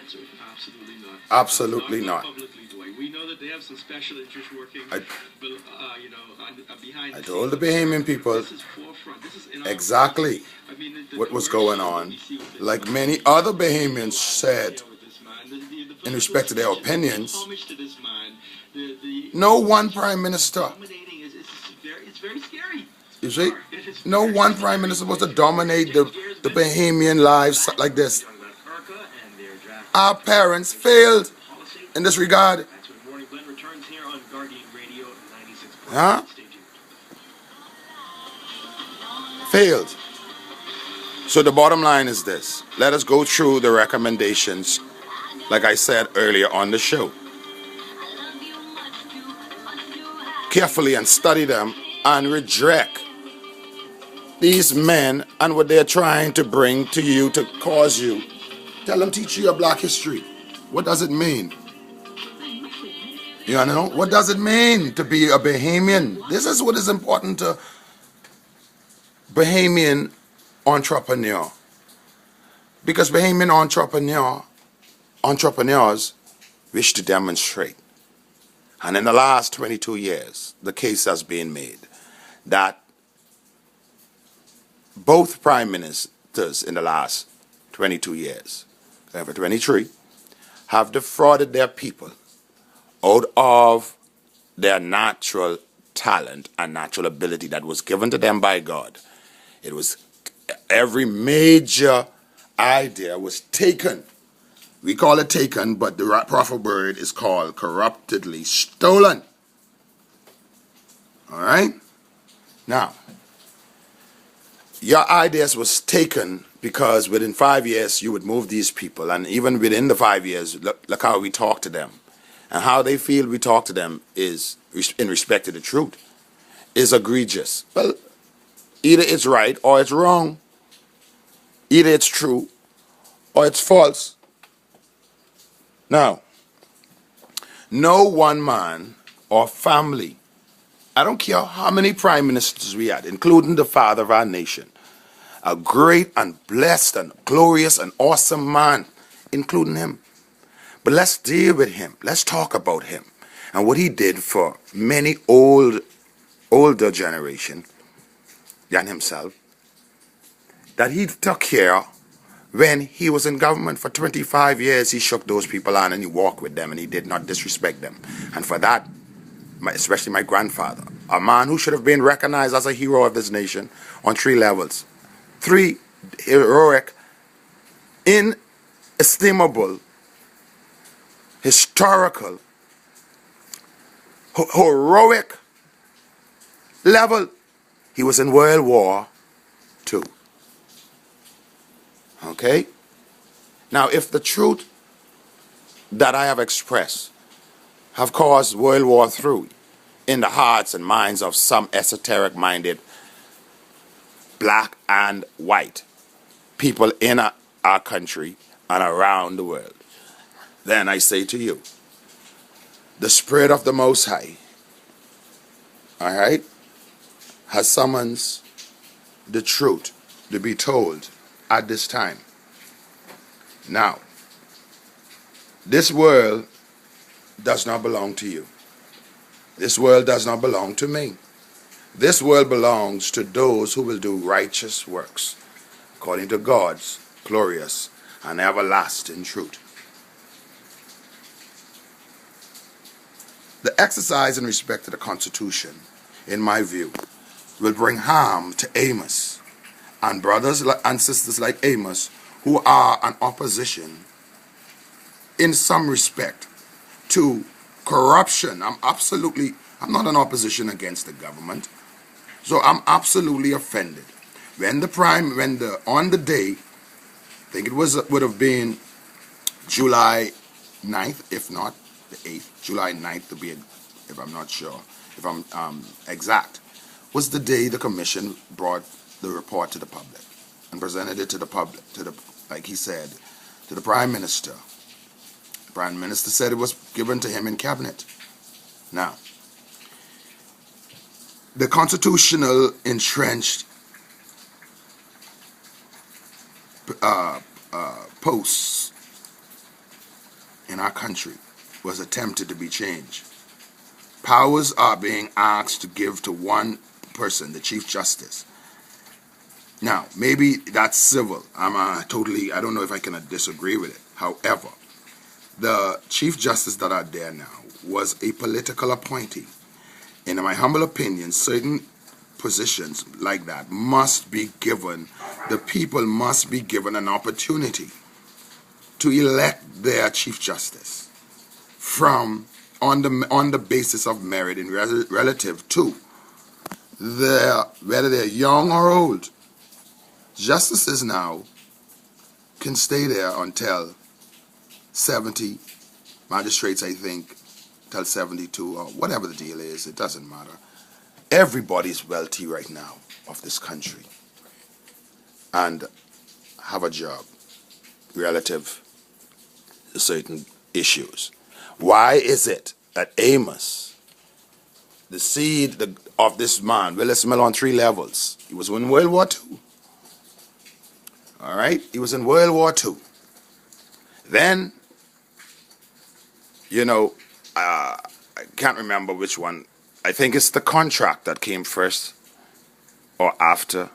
answer. Absolutely not. Absolutely not. Publicly, Dwayne. We know that they have some special interests working, behind. I told the Bahamian people this is forefront. This is in our exactly I mean, what was going on. Like many other Bahamians said, in respect to their opinions, no one prime minister. It's very scary. You see, no one prime minister was to dominate the Bahamian lives like this. Our parents failed in this regard. Huh? Failed. So the bottom line is this. Let us go through the recommendations, like I said earlier on the show, carefully and study them and reject these men and what they're trying to bring to you to cause you. Tell them, teach you your black history. What does it mean? You know, what does it mean to be a Bahamian? This is what is important to Bahamian entrepreneur. Because Bahamian entrepreneurs wish to demonstrate. And in the last 22 years, the case has been made that both prime ministers in the last 22 years, ever 23, have defrauded their people out of their natural talent and natural ability that was given to them by God. It was every major idea was taken. We call it taken, but the proper word is called corruptedly stolen. All right? Now, your ideas was taken because within 5 years you would move these people, and even within the 5 years, look how we talk to them. And how they feel we talk to them is, in respect to the truth, is egregious. Well, either it's right or it's wrong. Either it's true or it's false. Now, no one man or family, I don't care how many prime ministers we had, including the father of our nation, a great and blessed and glorious and awesome man, including him. But let's deal with him. Let's talk about him and what he did for many older generation than himself, that he took care when he was in government for 25 years. He shook those people on and he walked with them and he did not disrespect them. And for that, especially my grandfather, a man who should have been recognized as a hero of this nation on 3 levels. 3 heroic, inestimable, historical, heroic level. He was in World War II. Okay? Now, if the truth that I have expressed have caused World War III in the hearts and minds of some esoteric-minded black and white people in our country and around the world, then I say to you, the Spirit of the Most High, all right, has summoned the truth to be told at this time. Now, this world does not belong to you. This world does not belong to me. This world belongs to those who will do righteous works according to God's glorious and everlasting truth. The exercise in respect to the Constitution, in my view, will bring harm to Amos and brothers and sisters like Amos who are an opposition in some respect to corruption. I'm not an opposition against the government, so I'm absolutely offended when on the day, I think it would have been July 9th, if not the 8th, July 9th to be, if I'm not sure, if I'm exact, was the day the commission brought the report to the public and presented it to the public, like he said, to the Prime Minister. The Prime Minister said it was given to him in cabinet. Now, the constitutional entrenched posts in our country was attempted to be changed. Powers are being asked to give to one person, the Chief Justice. Now, maybe that's civil. I don't know if I can disagree with it. However, the Chief Justice that are there now was a political appointee. In my humble opinion, certain positions like that must be given, the people must be given an opportunity to elect their Chief Justice from on the basis of merit in relative to whether they're young or old. Justices now can stay there until 70, magistrates I think till 72 or whatever the deal is, it doesn't matter. Everybody's wealthy right now of this country and have a job relative to certain issues. Why is it that Amos, the seed of this man, Willis Miller on 3 levels, he was in World War II. All right? He was in World War II. Then, I can't remember which one. I think it's the contract that came first or after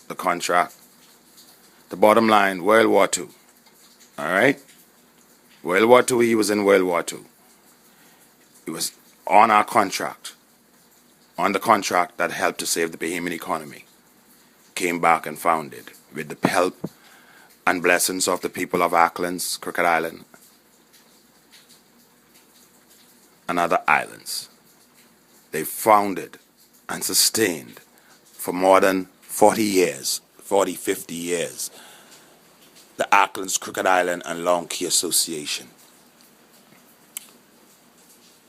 the contract. The bottom line, World War II. All right? World War II, he was in World War II. He was on our contract, on the contract that helped to save the Bahamian economy. Came back and founded with the help and blessings of the people of Auckland's, Crooked Island, and other islands. They founded and sustained for more than 40 years, 50 years, the Auckland's, Crooked Island, and Long Key Association.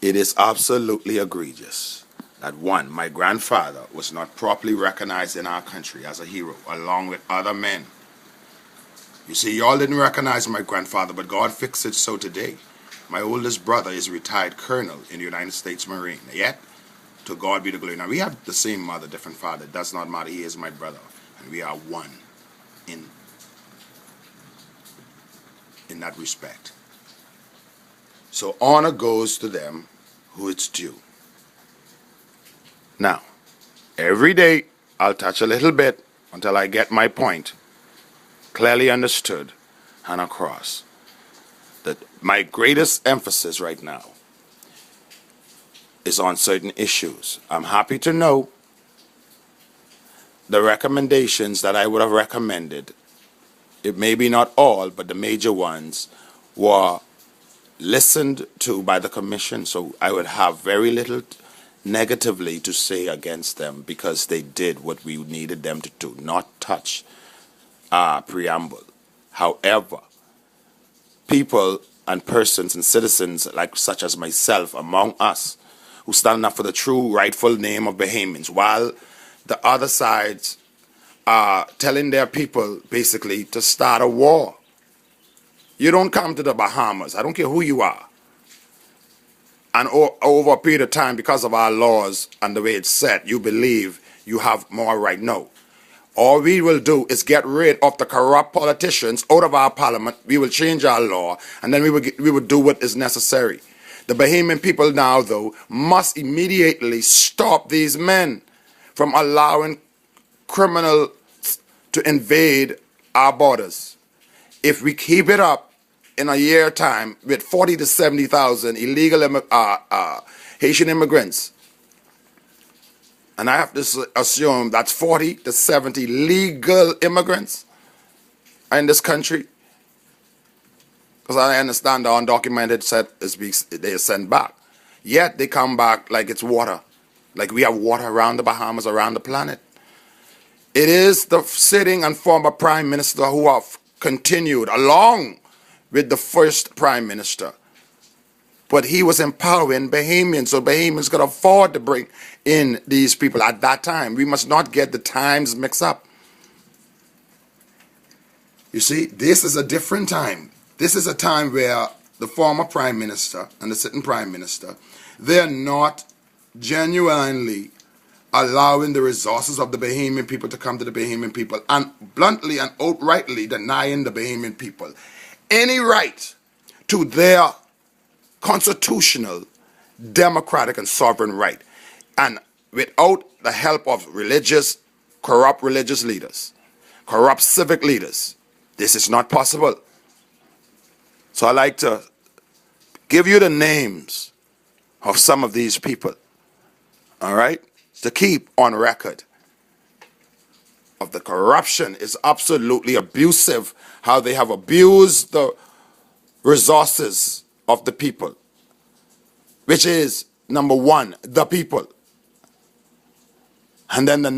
It is absolutely egregious that one, my grandfather was not properly recognized in our country as a hero, along with other men. You see, y'all didn't recognize my grandfather, but God fixed it so today. My oldest brother is a retired colonel in the United States Marine. Yet, to God be the glory. Now, we have the same mother, different father. It does not matter. He is my brother. And we are one in that respect. So honor goes to them who it's due. Now, every day I'll touch a little bit until I get my point clearly understood and across. That my greatest emphasis right now is on certain issues. I'm happy to know the recommendations that I would have recommended. It may be not all, but the major ones were listened to by the commission, so I would have very little negatively to say against them because they did what we needed them to do, not touch preamble. However, people and persons and citizens like such as myself among us who stand up for the true rightful name of Bahamians, while the other sides are telling their people basically to start a war. You don't come to the Bahamas, I don't care who you are, and over a period of time, because of our laws and the way it's set, you believe you have more right. No. All we will do is get rid of the corrupt politicians out of our parliament. We will change our law, and then we will do what is necessary. The Bahamian people now, though, must immediately stop these men from allowing criminals to invade our borders. If we keep it up in a year time with 40 to 70,000 illegal Haitian immigrants, and I have to assume that's 40 to 70 legal immigrants in this country, because I understand the undocumented they are sent back. Yet they come back like it's water, like we have water around the Bahamas, around the planet. It is the sitting and former prime minister who have continued along with the first prime minister. But he was empowering Bahamians, so Bahamians could afford to bring in these people at that time. We must not get the times mixed up. You see, this is a different time. This is a time where the former prime minister and the sitting prime minister, they're not genuinely allowing the resources of the Bahamian people to come to the Bahamian people, and bluntly and outrightly denying the Bahamian people any right to their constitutional, democratic, and sovereign right. And without the help of corrupt religious leaders, corrupt civic leaders, this is not possible. So I like to give you the names of some of these people, all right, to keep on record of the corruption. Is absolutely abusive, how they have abused the resources of the people, which is number one, the people, and then the